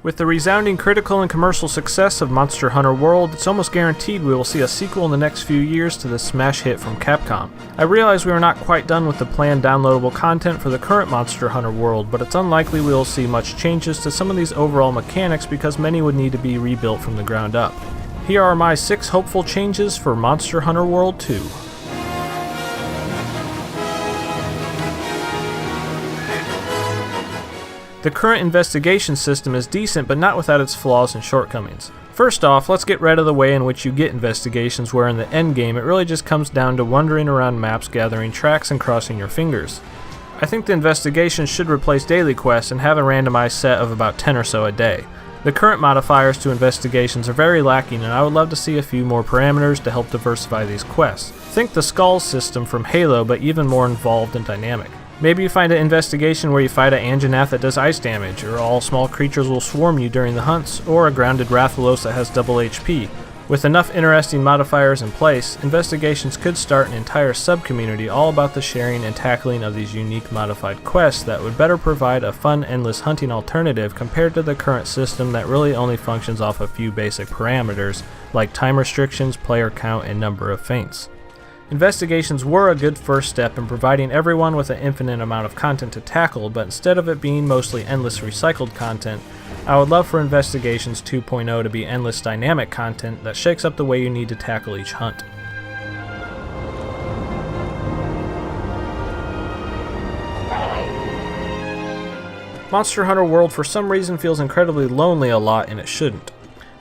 With the resounding critical and commercial success of Monster Hunter World, it's almost guaranteed we will see a sequel in the next few years to this smash hit from Capcom. I realize we are not quite done with the planned downloadable content for the current Monster Hunter World, but it's unlikely we will see much changes to some of these overall mechanics because many would need to be rebuilt from the ground up. Here are my 6 hopeful changes for Monster Hunter World 2. The current investigation system is decent, but not without its flaws and shortcomings. First off, let's get rid of the way in which you get investigations, where in the endgame it really just comes down to wandering around maps, gathering tracks, and crossing your fingers. I think the investigations should replace daily quests and have a randomized set of about 10 or so a day. The current modifiers to investigations are very lacking, and I would love to see a few more parameters to help diversify these quests. Think the Skulls system from Halo, but even more involved and dynamic. Maybe you find an investigation where you fight an Anjanath that does ice damage, or all small creatures will swarm you during the hunts, or a grounded Rathalos that has double HP. With enough interesting modifiers in place, investigations could start an entire sub-community all about the sharing and tackling of these unique modified quests that would better provide a fun, endless hunting alternative compared to the current system that really only functions off a few basic parameters, like time restrictions, player count, and number of feints. Investigations were a good first step in providing everyone with an infinite amount of content to tackle, but instead of it being mostly endless recycled content, I would love for Investigations 2.0 to be endless dynamic content that shakes up the way you need to tackle each hunt. Monster Hunter World for some reason feels incredibly lonely a lot, and it shouldn't.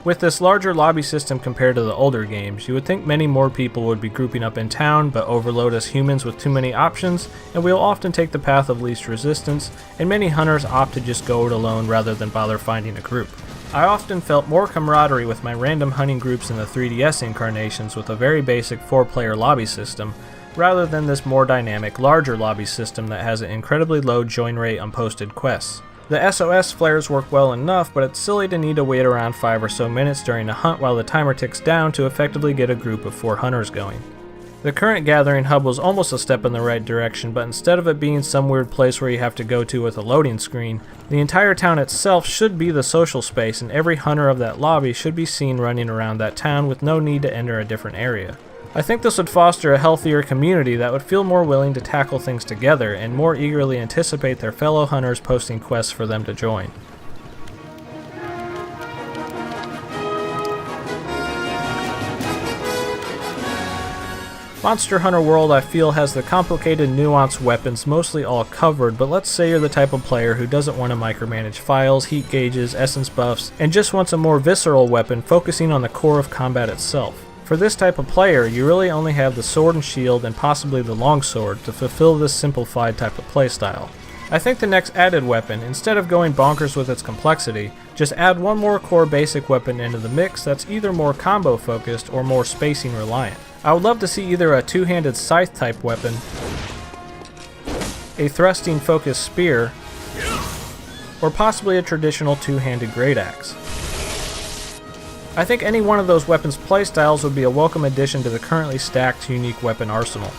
With this larger lobby system compared to the older games, you would think many more people would be grouping up in town, but overload us humans with too many options, and we'll often take the path of least resistance, and many hunters opt to just go it alone rather than bother finding a group. I often felt more camaraderie with my random hunting groups in the 3DS incarnations with a very basic 4-player lobby system, rather than this more dynamic, larger lobby system that has an incredibly low join rate on posted quests. The SOS flares work well enough, but it's silly to need to wait around 5 or so minutes during a hunt while the timer ticks down to effectively get a group of 4 hunters going. The current gathering hub was almost a step in the right direction, but instead of it being some weird place where you have to go to with a loading screen, the entire town itself should be the social space, and every hunter of that lobby should be seen running around that town with no need to enter a different area. I think this would foster a healthier community that would feel more willing to tackle things together and more eagerly anticipate their fellow hunters posting quests for them to join. Monster Hunter World, I feel, has the complicated, nuanced weapons mostly all covered, but let's say you're the type of player who doesn't want to micromanage files, heat gauges, essence buffs, and just wants a more visceral weapon focusing on the core of combat itself. For this type of player, you really only have the sword and shield and possibly the longsword to fulfill this simplified type of playstyle. I think the next added weapon, instead of going bonkers with its complexity, just add one more core basic weapon into the mix that's either more combo focused or more spacing reliant. I would love to see either a two-handed scythe type weapon, a thrusting focused spear, or possibly a traditional two-handed great axe. I think any one of those weapons playstyles would be a welcome addition to the currently stacked unique weapon arsenal.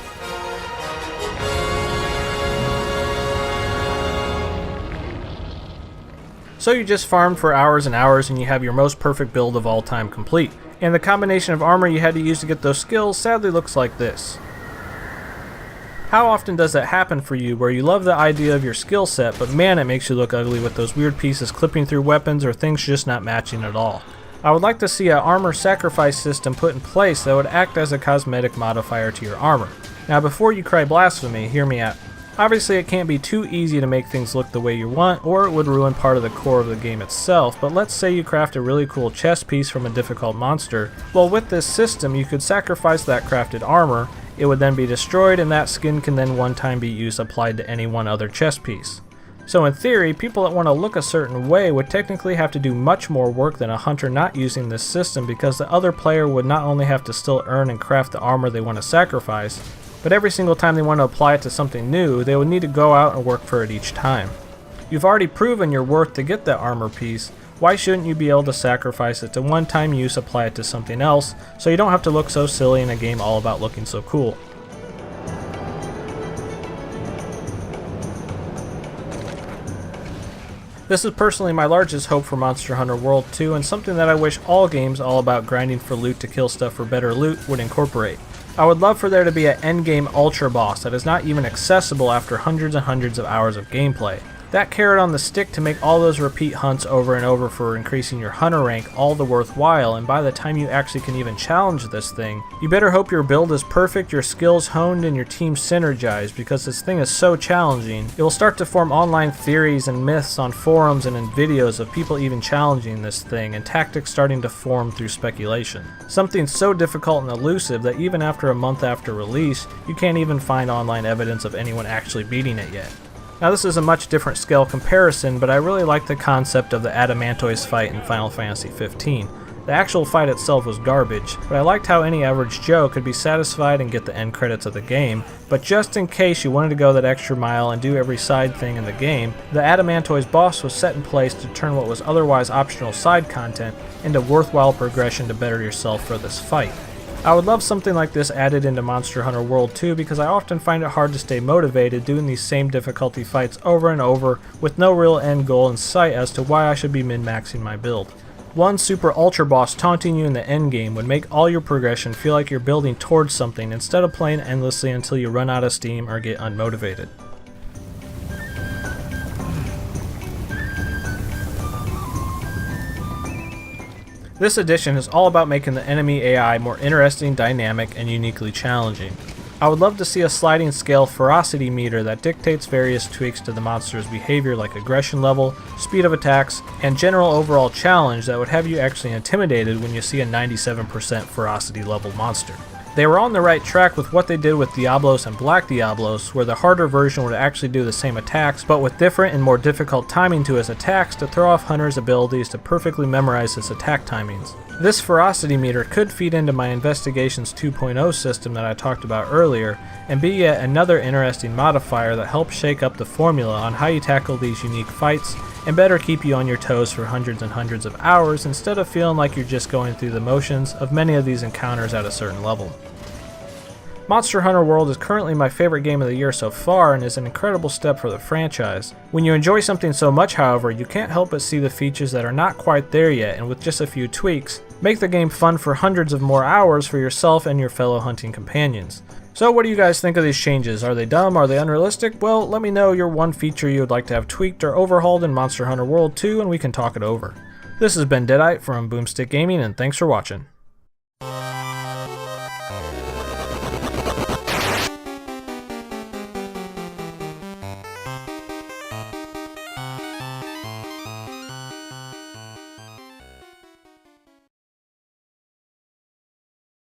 So you just farmed for hours and hours and you have your most perfect build of all time complete, and the combination of armor you had to use to get those skills sadly looks like this. How often does that happen for you, where you love the idea of your skill set, but man, it makes you look ugly with those weird pieces clipping through weapons or things just not matching at all? I would like to see an armor sacrifice system put in place that would act as a cosmetic modifier to your armor. Now before you cry blasphemy, hear me out. Obviously it can't be too easy to make things look the way you want, or it would ruin part of the core of the game itself, but let's say you craft a really cool chest piece from a difficult monster. Well, with this system you could sacrifice that crafted armor, it would then be destroyed, and that skin can then one time be used applied to any one other chest piece. So in theory, people that want to look a certain way would technically have to do much more work than a hunter not using this system, because the other player would not only have to still earn and craft the armor they want to sacrifice, but every single time they want to apply it to something new, they would need to go out and work for it each time. You've already proven your worth to get that armor piece, why shouldn't you be able to sacrifice it to one-time use, apply it to something else, so you don't have to look so silly in a game all about looking so cool? This is personally my largest hope for Monster Hunter World 2 and something that I wish all games all about grinding for loot to kill stuff for better loot would incorporate. I would love for there to be an endgame ultra boss that is not even accessible after hundreds and hundreds of hours of gameplay. That carrot on the stick to make all those repeat hunts over and over for increasing your hunter rank all the worthwhile, and by the time you actually can even challenge this thing, you better hope your build is perfect, your skills honed, and your team synergized, because this thing is so challenging. It will start to form online theories and myths on forums and in videos of people even challenging this thing, and tactics starting to form through speculation. Something so difficult and elusive that even after a month after release, you can't even find online evidence of anyone actually beating it yet. Now this is a much different scale comparison, but I really like the concept of the Adamantoise fight in Final Fantasy XV. The actual fight itself was garbage, but I liked how any average Joe could be satisfied and get the end credits of the game, but just in case you wanted to go that extra mile and do every side thing in the game, the Adamantoise boss was set in place to turn what was otherwise optional side content into worthwhile progression to better yourself for this fight. I would love something like this added into Monster Hunter World 2 because I often find it hard to stay motivated doing these same difficulty fights over and over with no real end goal in sight as to why I should be min-maxing my build. One super ultra boss taunting you in the endgame would make all your progression feel like you're building towards something instead of playing endlessly until you run out of steam or get unmotivated. This edition is all about making the enemy AI more interesting, dynamic, and uniquely challenging. I would love to see a sliding scale ferocity meter that dictates various tweaks to the monster's behavior like aggression level, speed of attacks, and general overall challenge that would have you actually intimidated when you see a 97% ferocity level monster. They were on the right track with what they did with Diablos and Black Diablos, where the harder version would actually do the same attacks, but with different and more difficult timing to his attacks to throw off Hunter's abilities to perfectly memorize his attack timings. This ferocity meter could feed into my Investigations 2.0 system that I talked about earlier, and be yet another interesting modifier that helps shake up the formula on how you tackle these unique fights, and better keep you on your toes for hundreds and hundreds of hours instead of feeling like you're just going through the motions of many of these encounters at a certain level. Monster Hunter World is currently my favorite game of the year so far and is an incredible step for the franchise. When you enjoy something so much, however, you can't help but see the features that are not quite there yet, and with just a few tweaks, make the game fun for hundreds of more hours for yourself and your fellow hunting companions. So what do you guys think of these changes? Are they dumb? Are they unrealistic? Well, let me know your one feature you would like to have tweaked or overhauled in Monster Hunter World 2 and we can talk it over. This has been Deadite from Boomstick Gaming, and thanks for watching.